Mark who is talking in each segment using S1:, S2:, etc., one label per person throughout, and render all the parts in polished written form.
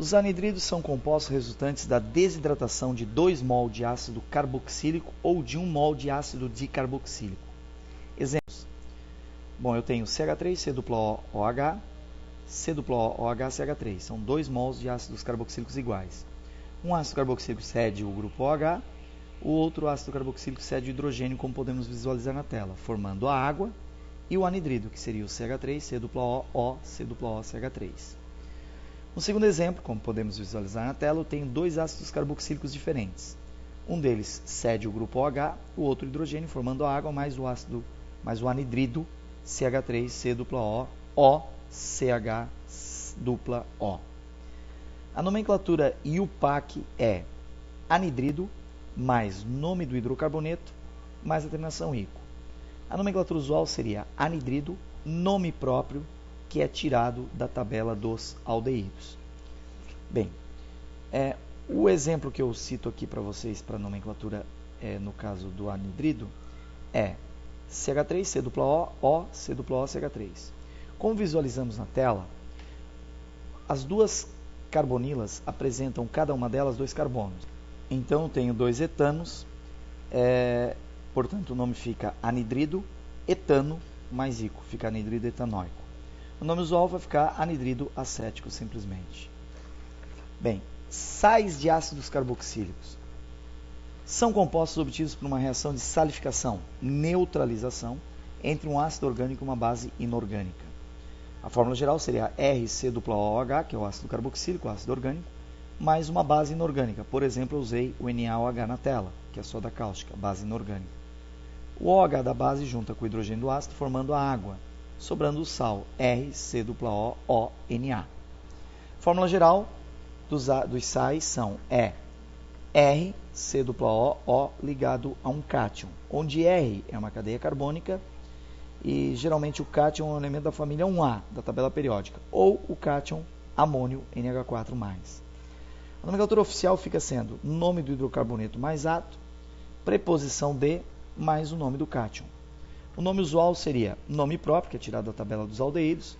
S1: Os anidridos são compostos resultantes da desidratação de 2 mol de ácido carboxílico ou de 1 mol de ácido dicarboxílico. Exemplos. Bom, eu tenho CH3, C2OH, CH3. São 2 mols de ácidos carboxílicos iguais. Um ácido carboxílico cede o grupo OH, o outro ácido carboxílico cede o hidrogênio, como podemos visualizar na tela, formando a água e o anidrido, que seria o CH3, C2O, C2O, CH3. No segundo exemplo, como podemos visualizar na tela, eu tenho 2 ácidos carboxílicos diferentes. Um deles cede o grupo OH, o outro hidrogênio, formando a água mais o anidrido CH3, C2O, CH2O. A nomenclatura IUPAC é anidrido mais nome do hidrocarboneto mais a terminação ico. A nomenclatura usual seria anidrido, nome próprio, que é tirado da tabela dos aldeídos. Bem, o exemplo que eu cito aqui para vocês para a nomenclatura, no caso do anidrido, é CH3, C2O, C2O, CH3. Como visualizamos na tela, as duas carbonilas apresentam cada uma delas 2 carbonos. Então, eu tenho 2 etanos, portanto, o nome fica anidrido etano mais ico, fica anidrido etanóico. O nome usual vai ficar anidrido acético, simplesmente. Bem, sais de ácidos carboxílicos são compostos obtidos por uma reação de salificação, neutralização, entre um ácido orgânico e uma base inorgânica. A fórmula geral seria RC2OH, que é o ácido carboxílico, o ácido orgânico, mais uma base inorgânica. Por exemplo, eu usei o NaOH na tela, que é soda cáustica, base inorgânica. O OH da base junta com o hidrogênio do ácido, formando a água, sobrando o sal, RC2ONA. Fórmula geral dos sais são RC2OO ligado a um cátion, onde R é uma cadeia carbônica e geralmente o cátion é um elemento da família 1A, da tabela periódica, ou o cátion amônio NH4+. A nomenclatura oficial fica sendo nome do hidrocarboneto mais ato, preposição de, mais o nome do cátion. O nome usual seria nome próprio, que é tirado da tabela dos aldeídos.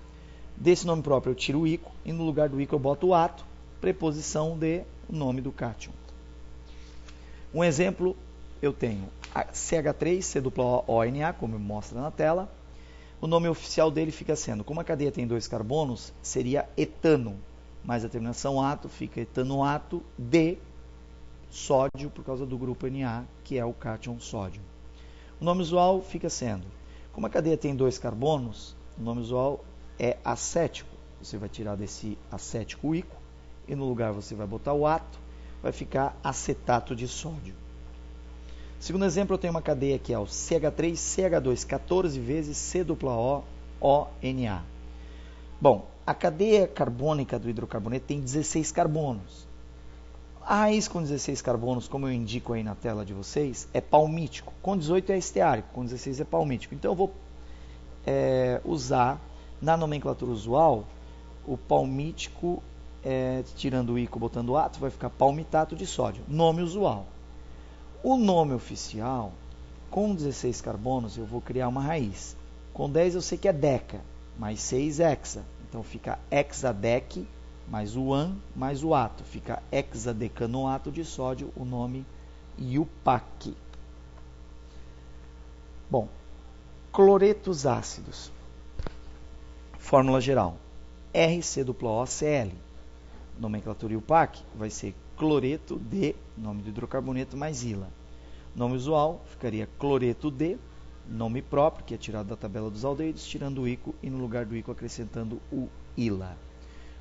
S1: Desse nome próprio eu tiro o ico, e no lugar do ico eu boto o ato, preposição de, o nome do cátion. Um exemplo, eu tenho CH3, C2ONA, como mostra na tela. O nome oficial dele fica sendo, como a cadeia tem 2 carbonos, seria etano, mas a terminação ato fica etanoato de sódio, por causa do grupo Na, que é o cátion sódio. O nome usual fica sendo, como a cadeia tem 2 carbonos, o nome usual é acético. Você vai tirar desse acético o ico, e no lugar você vai botar o ato, vai ficar acetato de sódio. Segundo exemplo, eu tenho uma cadeia que é o CH3CH2, 14 vezes C2ONA. Bom, a cadeia carbônica do hidrocarboneto tem 16 carbonos. A raiz com 16 carbonos, como eu indico aí na tela de vocês, é palmítico. Com 18 é esteárico, com 16 é palmítico. Então eu vou usar na nomenclatura usual o palmítico, tirando o ico, botando o ato, vai ficar palmitato de sódio. Nome usual. O nome oficial, com 16 carbonos, eu vou criar uma raiz. Com 10 eu sei que é deca, mais 6 hexa. Então fica hexadec, mais o an, mais o ato. Fica hexadecanoato de sódio, o nome IUPAC. Bom, cloretos ácidos. Fórmula geral. RC2OCl. Nomenclatura IUPAC vai ser cloreto de, nome do hidrocarboneto, mais ila. Nome usual ficaria cloreto de, nome próprio, que é tirado da tabela dos aldeídos, tirando o ico e no lugar do ico acrescentando o ila.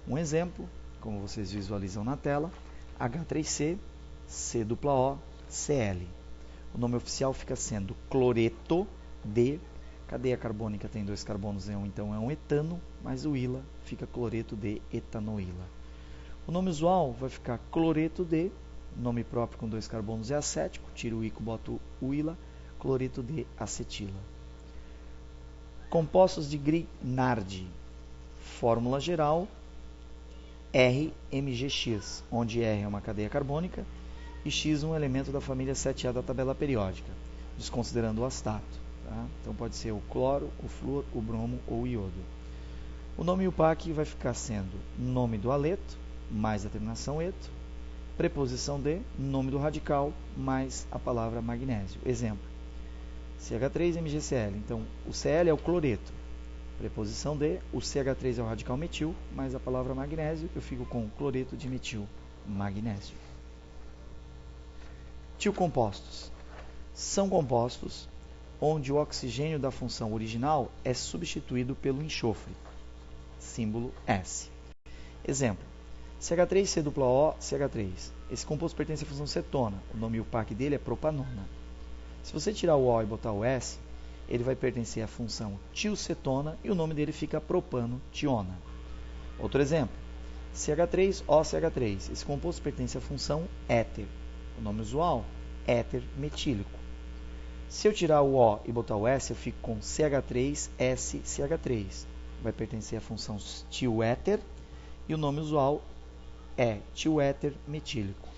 S1: Um exemplo, como vocês visualizam na tela, H3C, C2OCl. O nome oficial fica sendo cloreto de, cadeia carbônica tem 2 carbonos, então é um etano, mas o ila fica cloreto de etanoíla. O nome usual vai ficar cloreto de, nome próprio com 2 carbonos é acético, tiro o ico, boto o ila, cloreto de acetila. Compostos de Grignard. Fórmula geral, RMGX, onde R é uma cadeia carbônica e X um elemento da família 7A da tabela periódica, desconsiderando o astato. Tá? Então pode ser o cloro, o flúor, o bromo ou o iodo. O nome IUPAC vai ficar sendo nome do aleto, mais a terminação eto, preposição de, nome do radical, mais a palavra magnésio. Exemplo, CH3MgCl. Então, o Cl é o cloreto. Preposição de, o CH3 é o radical metil, mais a palavra magnésio, eu fico com cloreto de metil, magnésio. Tiocompostos. São compostos onde o oxigênio da função original é substituído pelo enxofre, símbolo S. Exemplo, CH3COO, CH3. Esse composto pertence à função cetona, o nome UPAC dele é propanona. Se você tirar o O e botar o S, ele vai pertencer à função tiocetona e o nome dele fica propano-tiona. Outro exemplo, CH3OCH3. Esse composto pertence à função éter, o nome usual, éter metílico. Se eu tirar o O e botar o S, eu fico com CH3SCH3. Vai pertencer à função tioéter e o nome usual é tioéter metílico.